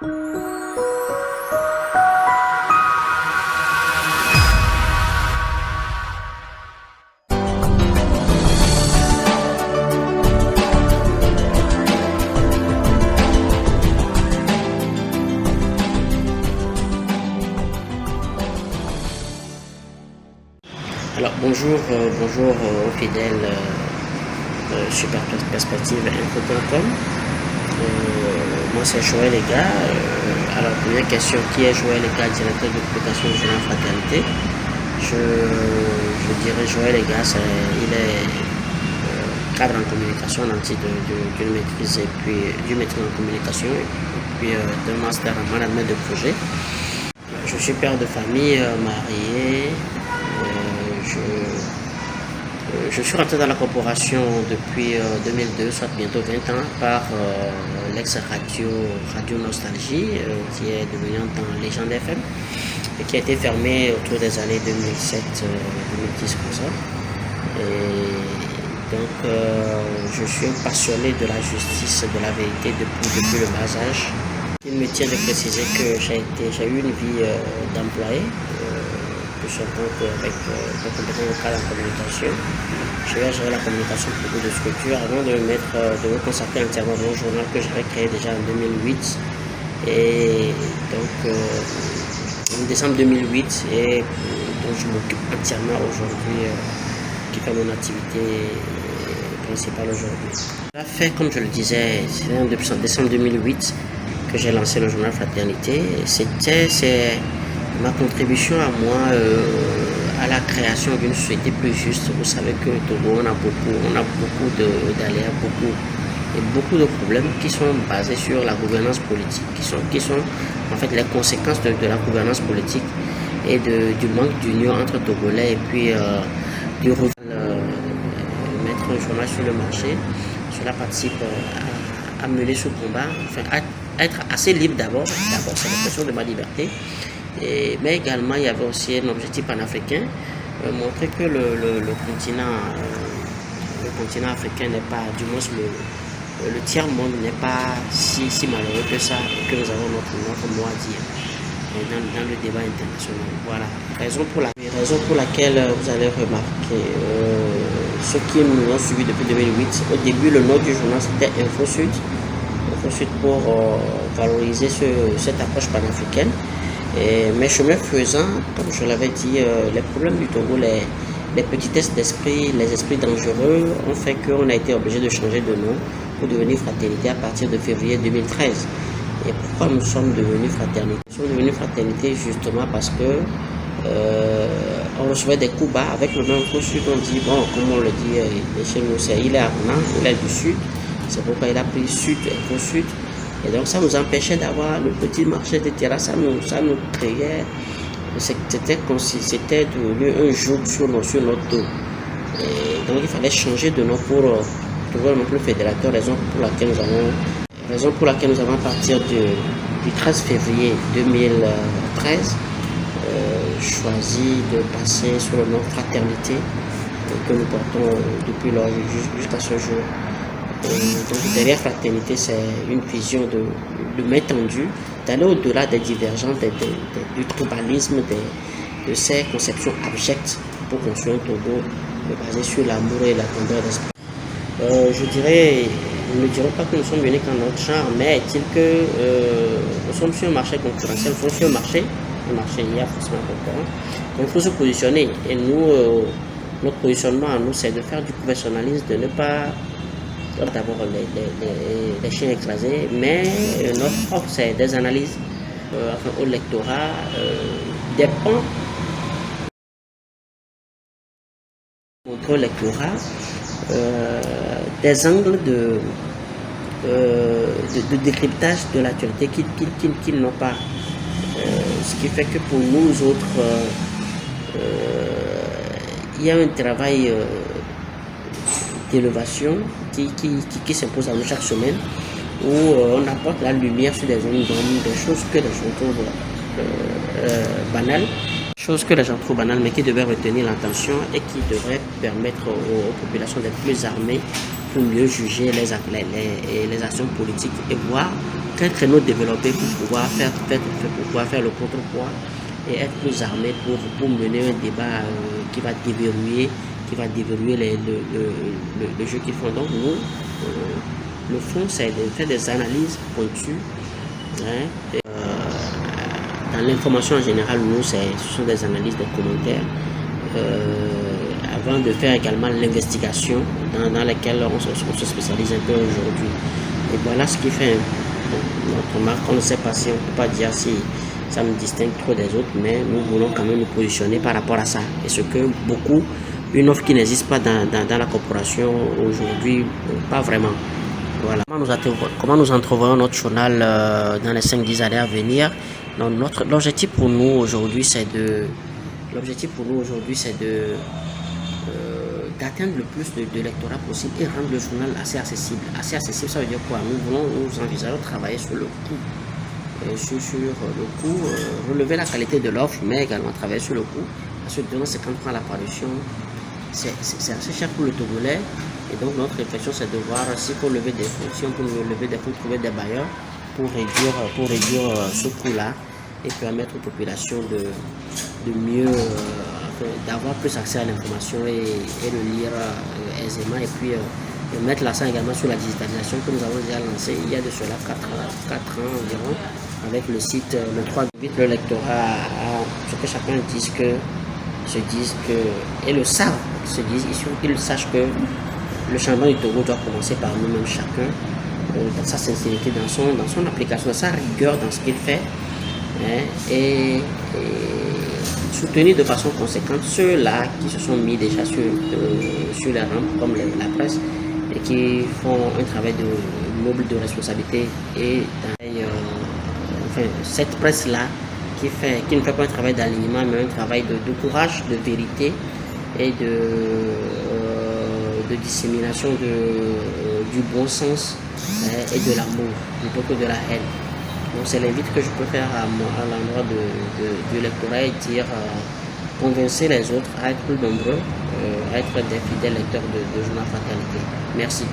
Alors bonjour aux fidèles Super Perspective Info.com. Moi c'est Joël Lega. Alors première question, qui est Joël Lega, directeur de publication du journal Fraternité? Je dirais Joël Lega, il est cadre en communication, nanti d'une maîtrise et puis d'une maîtrise en communication et puis d'un master en management de projet. Je suis père de famille, marié. Je suis rentré dans la corporation depuis 2002, soit bientôt 20 ans, par l'ex-radio Nostalgie, qui est devenue en temps Légende FM, et qui a été fermée autour des années 2007-2010 comme ça. Et donc, je suis un passionné de la justice, de la vérité depuis le bas âge. Il me tient de préciser que j'ai eu une vie d'employé. Je suis avec des compétences locales en communication. Je vais gérer la communication pour beaucoup de structures avant de me consacrer entièrement à mon journal que j'avais créé déjà en 2008. Et donc, en décembre 2008, et dont je m'occupe entièrement aujourd'hui, qui fait mon activité principale aujourd'hui. Ça fait, comme je le disais, c'est en décembre 2008 que j'ai lancé le journal Fraternité. C'est ma contribution à moi à la création d'une société plus juste. Vous savez que au Togo, on a beaucoup d'aléas, beaucoup de problèmes qui sont basés sur la gouvernance politique, qui sont en fait les conséquences de la gouvernance politique et du manque d'union entre Togolais et puis du refus mettre un journal sur le marché. Cela participe à mener ce combat, enfin à être assez libre d'abord, c'est l'expression de ma liberté. Mais également, il y avait aussi un objectif panafricain, montrer que le continent africain n'est pas, du moins le tiers-monde n'est pas si malheureux que ça, et que nous avons notre mot à dire dans le débat international. Voilà, raison pour laquelle vous allez remarquer, ceux qui nous ont suivis depuis 2008, au début, le nom du journal c'était Info Sud pour valoriser cette approche panafricaine. Mais chemin faisant, comme je l'avais dit, les problèmes du Togo, les petitesses d'esprit, les esprits dangereux ont fait qu'on a été obligé de changer de nom pour devenir Fraternité à partir de février 2013. Et pourquoi nous sommes devenus Fraternité? Nous sommes devenus Fraternité justement parce que on recevait des coups bas avec le même Info Sud. On dit, bon, comme on le dit chez nous, il est arnam, il est du Sud, c'est pourquoi il a pris Sud, Info Sud. Et donc ça nous empêchait d'avoir le petit marché de terrasse, ça nous créait, c'était devenu un joug sur notre dos. Et donc il fallait changer de nom pour trouver un nom plus fédérateur, raison pour laquelle nous avons à partir du 13 février 2013 choisi de passer sur le nom Fraternité que nous portons depuis lors jusqu'à ce jour. Donc derrière Fraternité, c'est une vision de main tendue, d'aller au-delà des divergences, du tribalisme, de ces conceptions abjectes pour construire un Togo basé sur l'amour et la tendeur d'esprit. Je ne dirais pas que nous sommes uniques en notre genre, mais est-il que nous sommes sur un marché concurrentiel, nous sommes sur un marché il y a forcément concurrent. Donc il faut se positionner. Et nous, notre positionnement à nous, c'est de faire du professionnalisme, de ne pas d'abord les chiens écrasés, mais notre offre c'est des analyses au lectorat, des pans contre le lectorat, des angles de décryptage de l'actualité qu'ils n'ont pas. Ce qui fait que pour nous autres, il y a un travail d'élévation qui s'impose à nous chaque semaine, où on apporte la lumière sur des zones d'ombre, des choses que les gens trouvent banales, mais qui devraient retenir l'attention et qui devraient permettre aux populations d'être plus armées pour mieux juger les actions politiques et voir quel créneau développer pour pouvoir faire le contrepoids et être plus armé pour mener un débat qui va déverrouiller le jeu qu'ils font. Donc nous, le fond, c'est de faire des analyses pointues. Hein, dans l'information en général, nous, ce sont des analyses, des commentaires, avant de faire également l'investigation dans laquelle on se spécialise un peu aujourd'hui. Et voilà ce qui fait notre marque. On ne sait pas si on ne peut pas dire si ça nous distingue trop des autres, mais nous voulons quand même nous positionner par rapport à ça. Et ce que beaucoup, une offre qui n'existe pas dans la corporation aujourd'hui, pas vraiment. Voilà. Comment nous entrevoyons notre journal dans les 5-10 années à venir? L'objectif pour nous aujourd'hui, c'est d'atteindre le plus de lectorat possible et rendre le journal assez accessible. Assez accessible, ça veut dire quoi? Nous envisageons travailler sur le coût. Relever la qualité de l'offre, mais également travailler sur le coût. Parce que demain, c'est quand on prend la parution, c'est assez cher pour le Togolais. Et donc notre réflexion, c'est de voir si on peut lever des fonds, trouver des bailleurs pour réduire ce coût-là et permettre aux populations de mieux, d'avoir plus accès à l'information et le lire aisément. Et puis mettre l'accent également sur la digitalisation que nous avons déjà lancé il y a de cela 4 ans environ, avec le site, le 3 vite le lectorat à ce que chacun se dise que, et le savent, qu'ils sachent que le changement du Togo doit commencer par nous-mêmes chacun, dans sa sincérité, dans son application, dans sa rigueur, dans ce qu'il fait, hein, et soutenir de façon conséquente ceux-là qui se sont mis déjà sur les rampes, comme la presse, et qui font un travail noble de responsabilité. Et cette presse-là qui ne fait pas un travail d'alignement, mais un travail de courage, de vérité et de dissémination du bon sens et de l'amour plutôt que de la haine. Donc c'est l'invite que je peux faire à l'endroit du lectorat et dire convaincre les autres à être plus nombreux, à être des fidèles lecteurs de Journal Fraternité. Merci.